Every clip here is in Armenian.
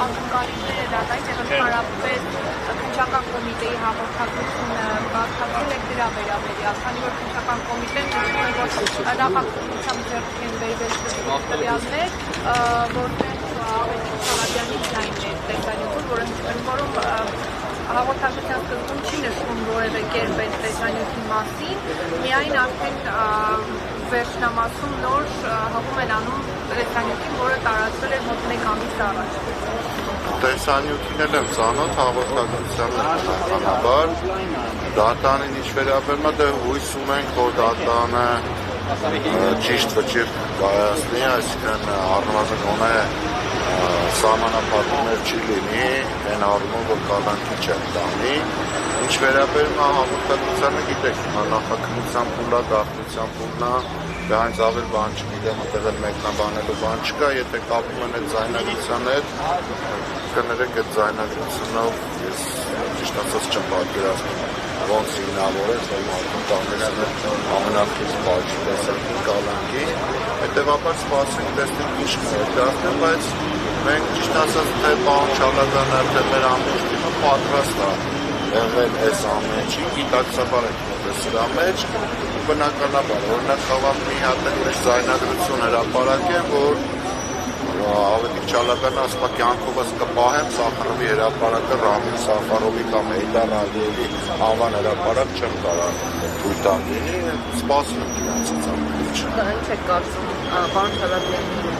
ակնկալիքները դատային ընդհանրապես քննչական կոմիտեի հաղորդակցությունը բացատրել եք դրա վերաբերյալ, քանի որ քննչական կոմիտեն նշում է, որ նախաքննությամբ ձեռք են բերվել տվյալներ, որտեղ Ավետիք Սահակյանի ձայնն է տեսանյութում, որում հաղորդակցության սկզբում չի նշվում որևէ կերպ այդ տեսանյութի մասին, միայն արդեն վերջնամասում նոր հղում են անում տեսանյութին, որը տարածվել էր մոտ 1 ամիս առաջ։ Տեսանյութին էլ եմ ծանոթ հաղորդակցության բնականաբար, դատարանին ինչ վերաբերում է, հույս ունենք, որ դատարանը ճիշտ վճիռ կայացնի, այսինքն առնվազն գոնե սահմանափակումներ չի լինի, այն առումով, որ կալանքի չեն տանի։ Ինչ վերաբերում է հաղորդակցությանը, գիտեք, նախաքննության փուլա, գաղտնիության փուլնա, հենց ավել բան չգիտեմ, այդտեղ էլ մեկնաբանելու բան չկա, եթե կապում են այդ ձայնագրության հետ, կներեք այդ ձայնագրությունով ես ճիշտ ասած չեմ պատկերացնում, ոնց հիմնավորել, որ մարդուն տանեցն ամենախիզ բաժի տեսակի կալանքի, հետևաբար սպասենք տեսնենք ինչ կներկայացնեն, բայց մենք ճիշտ ասած թե պարոն Չալակյանը, թե մեր ամբողջ թիմը պատրաստ է եղել այս ամենի, գիտակցաբար ենք մոտել սրա մեջ, ու բնականաբար, օրինակ խաղամ մի հատ ուրիշ ձայնագրություն հրապարակեմ, որ Ավետիք Չալակյանը ասում է կյանքովս կպահեմ Սախարովի հրապարակը Ռամիլ Սաֆարովի կամ Էյդար Ալիևի անվան հրապարակ չեմ կարող թույլ տալ լինի, սպասում եմ իրենցից ամենից։ Ինչ եք կարծում, պարոն Չալակյանի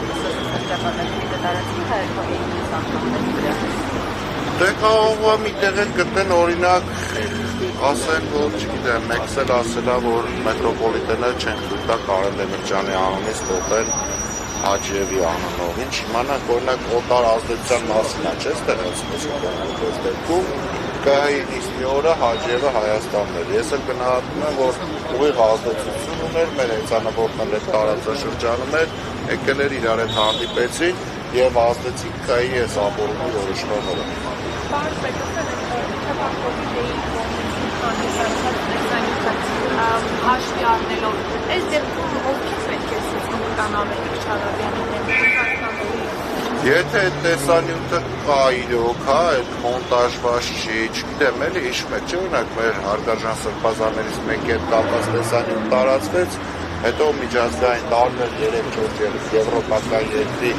սրճապատակի դատարանցի հայերքովի սահմանների վրա։ Դե կարող է մի տեղ էլ գտնեն օրինակ ասեն, որ չգիտեմ, մեկս էլ ասել է, որ մետրոպոլիտենը չեն թույլ տա Կարեն Դեմիրճյանի անունից տոտել Հաջիևի անունով, ինչ իմանանք, օրինակ օտար ազդեցության մասին է, չես տեղացում ես դեպքում, ԿՀ-ի նիստի օրը Հաջիևը Հայաստանն էր, ես էլ գնահատում եմ, որ ուղիղ ազդեցություն ուներ, մեր հեծանվորդն էլ տարածաշրջանում էր, եկել էր իրար հետ հանդիպեցին և ազդեցին ԿՀ-ի այս ապօրինի որոշումները։ Հաշվի առնելով, այս դեպքում ովքեր պետք է սիցում տան Ավետիք Չալակյանի դեմ։ Եթե այդ տեսանյութը կա իրոք, այդ մոնտաժված չի, չգիտեմ, էլի հիշում եք, չէ՞ օրինակ մեր հարգարժան սրբազաններից մեկի հետ կապված տեսանյութ տարածվեց, հետո միջազգային տարբեր 3-4 եվրոպական երկրի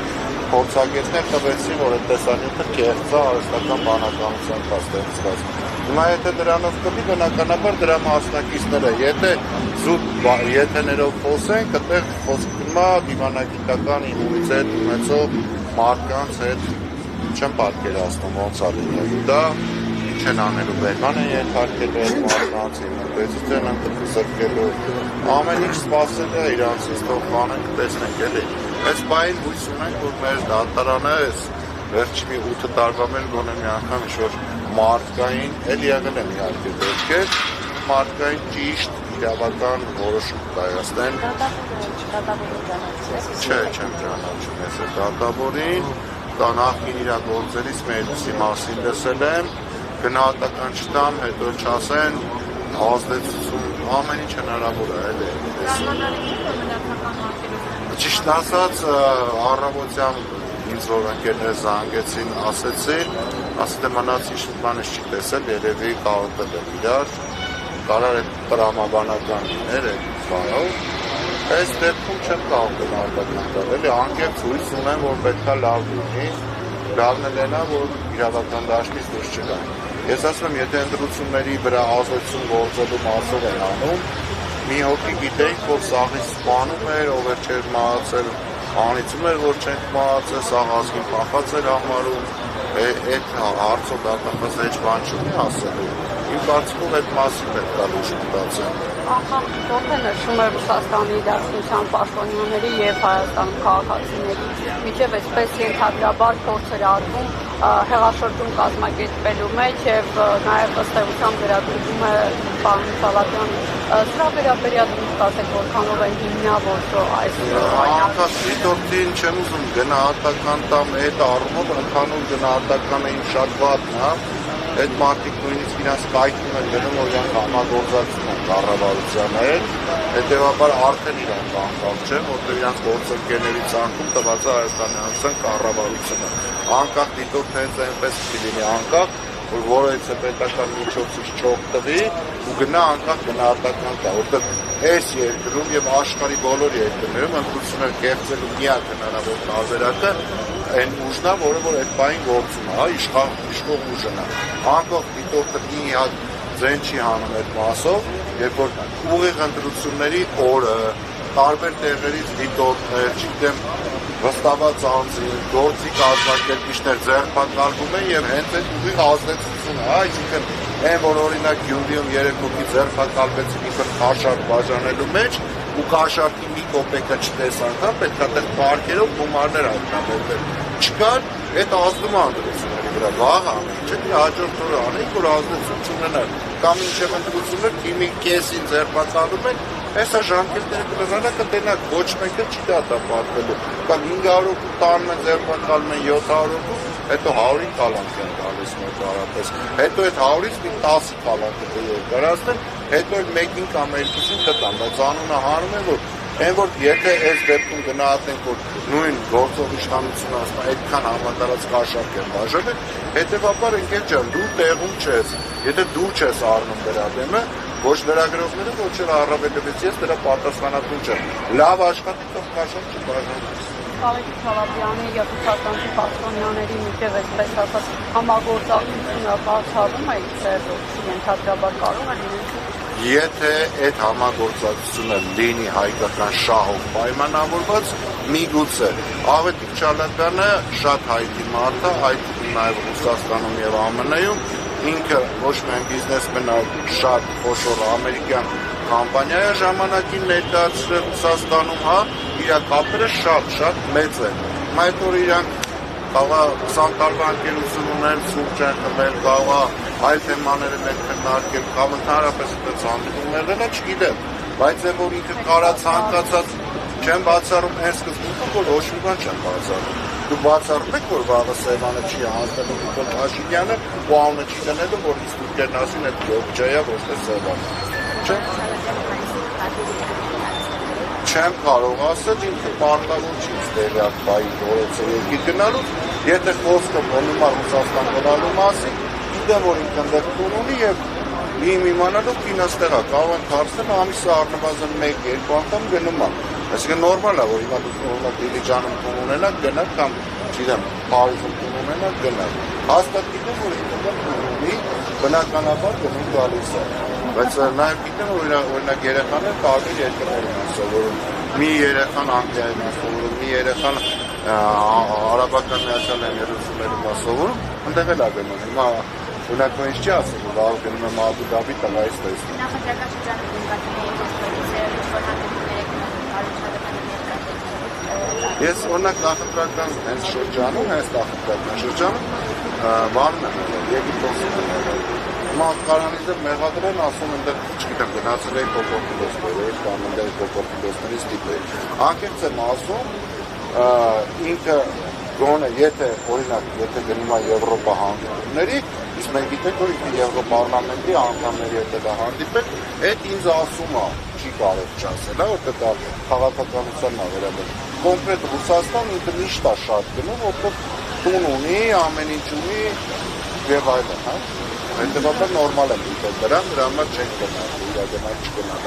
փորձագետներ տվեցին, որ այդ տեսանյութը կեղծ է արհեստական բանականության փաստացված։ Հիմա եթե դրանով կլի, բնականաբար դրա մասնակիցները, եթե զուտ եթեներով խոսենք, այդտեղ խոսք գնա դիվանագիտական իմունիտետ ունեցող մարդկանց հետ չեմ պատկերացնում ոնց է լինելու դա, ինչ են անելու, բերման են ենթարկելու այդ մարդկանց, իմունիտետություն են զրկելու, ամեն ինչ սպասել է իրանցից, թող կանենք, տեսնենք էլի։ Այս պահին հույս ունենք, որ մեր դատարանը վերջի մի 8 տարվա մեջ գոնե մի անգամ ինչ-որ մարդկային, էլ եղել են իհարկե դեպքեր, մարդկային ճիշտ իրավական որոշում կայացնեն։ Չէ, չեմ ճանաչում ես այդ դատավորին, նախին իրագործելիս մերուսի մասին լսել եմ, գնահատական չտամ, հետո չասեն, ազդեցություն, ամեն ինչ հնարավոր է, էլի։ Ճիշտ ասած, առավոտյան ինձ որ ընկերները զանգեցին, ասեցին, ասել եմ մնաց ինչ բանից չի տեսել, երևի կարոտել եմ իրար, կարար այդ տրամաբանական լիներ այդ բանով, այս դեպքում չեմ կարող գնահատական տալ, էլի անկեղծ հույս ունեմ, որ պետք է լավ լինի, լավն էլ էնա, որ իրավական դաշտից դուրս չգան։ Ես ասում եմ, եթե ընտրությունների վրա ազդեցություն գործելու մասով են անում, մի հոգի գիտենք, որ սաղից սպանում էր, ով էր չէր մահացել, անիծում էր, որ չենք մահացել, սաղ ազգին պախած էր համարում, այդ հարցով դատախազ հեչ բան չունի ասելու, իմ կարծիքով այդ մասի պետք է լուր մտածեն։ Ողը նշում է Ռուսաստանի Դաշնության պաշտոնյաների և Հայաստանում քաղաքացիների միջև այսպես ենթադրաբար փորձեր արվում հեղաշրջում կազմակերպելու մեջ և նաև ըստ էության վերագրվում է պարոն Չալակյանը։ Սրա վերաբերյալ ինչ կասեք, որքանով են հիմնավոր այս Անկասվիտորդին չեմ ուզում գնահատական տամ այդ առումով, ընդհանուր գնահատականը իմ շատ վատն է, այդ մարդիկ նույնիսկ իրենց կայքում են գնում, որ իրանք համագործակցում են կառավարության հետ, հետևաբար արդեն իրանք անկախ չեն, որտեղ իրանք գործընկերների ցանկում տված է Հայաստանի Հանրապետության կառավարությունը։ Անկախ դիտորդը հենց այնպես լինի անկախ, որ որևէ պետական միջոցից չօգտվի ու գնա անկախ գնահատական տա, որտեղ այս երկրում եւ աշխարհի բոլոր երկրներում ընտրություններ կեղծելու միակ հնարավոր տարբերակը այն ուժն է, որը որ այդ բային գործում է, իշխող ուժն է։ Անկախ դիտորդը մի հատ ձեն չի հանում այդ մասով, երբ որ ուղիղ ընտրությունների օրը տարբեր տեղերից դիտորդներ, չգիտեմ, վստահված անձին, գործի կազմակերպիչներ ձերբակալվում են եւ հենց այդ ուղիղ ազդեցությունը, այսինքն այն որ օրինակ Գյումրիում 3 հոգի ձերբակալվեցին իբր քաշարկ բաժանելու մեջ ու քաշարկի մի կոպեկը չտեսան, հա, պետք է այդտեղ պարկերով գումարներ հայտնաբերել։ Չկար, այդ ազդում անդրությունների վրա վաղ ամեն չէ, հաջորդ օրը անենք, որ ազդեցություն չունենար։ Կամ ինչև ընտրություններ թիմի կեսին ձերբակալում են, այսա ժամկետները կլրանա կտենակ, ոչ մեկը չի դատապարտվելու։ Կամ 500 հոգու տանում են ձերբակալում են 700 հոգու, հետո 100-ին կալանք են տալիս մոտարապես։ Հետո այդ 100-ից մի 10 կալանքը կերկարացնեն, հետո այդ մեկին կամ երկուսին կտան, բայց անունը հանում են, որ այն որ եթե այս դեպքում գնահատենք, որ նույն գործող իշխանությունը ասում է այդքան համատարած քաշարկ են բաժանել, հետևաբար ընկեր ջան, դու տեղում չես, եթե դու չես առնում դրա դեմը, ոչ լրագրողները, ոչ էլ առավելևս ես դրա պատասխանատու չեմ։ Լավ աշխատող քաշարկ չբաժանես։ Ալեքս Հալաբյանի եւ Ռուսաստանի պաշտոնյաների միջև այսպես ասած համագործակցությունը բացառում է ձեր ենթադրաբար կարող է լինել։ Եթե այդ համագործակցությունը լինի հայկական շահով պայմանավորված, միգուցե Ավետիք Չալաբյանը շատ հայտնի մարդ է, այդ նաեւ Ռուսաստանում եւ ԱՄՆ-ում, ինքը ոչ միայն բիզնեսմեն, այլ շատ խոշոր ամերիկյան կամպանիա է ժամանակին ներկայացրել Ռուսաստանում, հա, իր կապերը շատ մեծ են։ Այդ որ իրանք կարող 20 տարվա ընկերություն ունեն, սուրճ են խմել, կարող այլ թեմաներ են քննարկել, կամ ընդհանրապես այդպես հանդիպումներն են, չգիտեմ, բայց այն որ ինքը կարա ցանկացած չեն բացառում այն սկզբունքը, որ ոչ մի բան չեն բացառում։ Դու բացառում եք, որ վաղը Սևանը չի հանձնելու Նիկոլ Փաշինյանը, ու անունը չի դնելու, որ ինստիտուտներն ասին այդ Գյոբջայա ոչ թե Սևանը։ Չեմ կարող ասել, ինքը պարտավոր չի ստեղյակ բայի որեցը երկիր գնալուց, եթե խոսքը մնում է Ռուսաստան գնալու մասին, գիտեմ, որ ինքը ընդեղ տուն ունի և իմ իմանալով կինաստեղ է, կարող են թարսեն ամիսը առնվազն 1-2 անգամ գնում է։ Այսինքն նորմալ է, որ հիմա դուք օրինակ Դիլիջանում տուն ունենաք, գնաք կամ, չգիտեմ, Փարիզում տուն ունենաք, գնաք։ Հաստատ գիտեմ, որ ինքը տուն ունի, բնականաբար գնում գալիս է։ Բայց նաև գիտեմ, որ օրինակ երեխաներ տարբեր երկրներում են սովորում։ Մի երեխան Անգլիայում է սովորում, մի երեխան Արաբական Միացյալ Էմիրություններում է սովորում, ընդեղ էլ է գնում։ Հիմա օրինակ նույնիսկ չի ասում, որ լավ գնում եմ Աբու Դաբի տղայից տեսնում։ Նախընտրական Ես օրինակ նախընտրական հենց շրջանում, վանում եմ Եգիպտոսում եմ եղել։ Մահկարանից եմ մեղադրեն, ասում ընդեղ, չգիտեմ, գնացել էի կոկոպիլոսների, կամ ընդեղ կոկոպիլոսների ստիպել։ Անկեղծ եմ ասում, ինքը գոնե, եթե, օրինակ, եթե գնում է Եվրոպա հանդիպումների, իսկ մենք գիտենք, որ ինքը Եվրոպարլամենտի անդամների հետ է հանդիպել, այդ ինձ ասում է, չի կարող չասել, որտեղ դա քաղաքականությանն է վերաբերում։ Կոնկրետ Ռուսաստան ինքը միշտ է շատ գնում, որտեղ տուն ունի, ամեն ինչ ունի եւ այլն, հա։ Հետևաբար նորմալ է դիտել դրան, դրա համար չենք գնալ, իրագնալ չգնալ։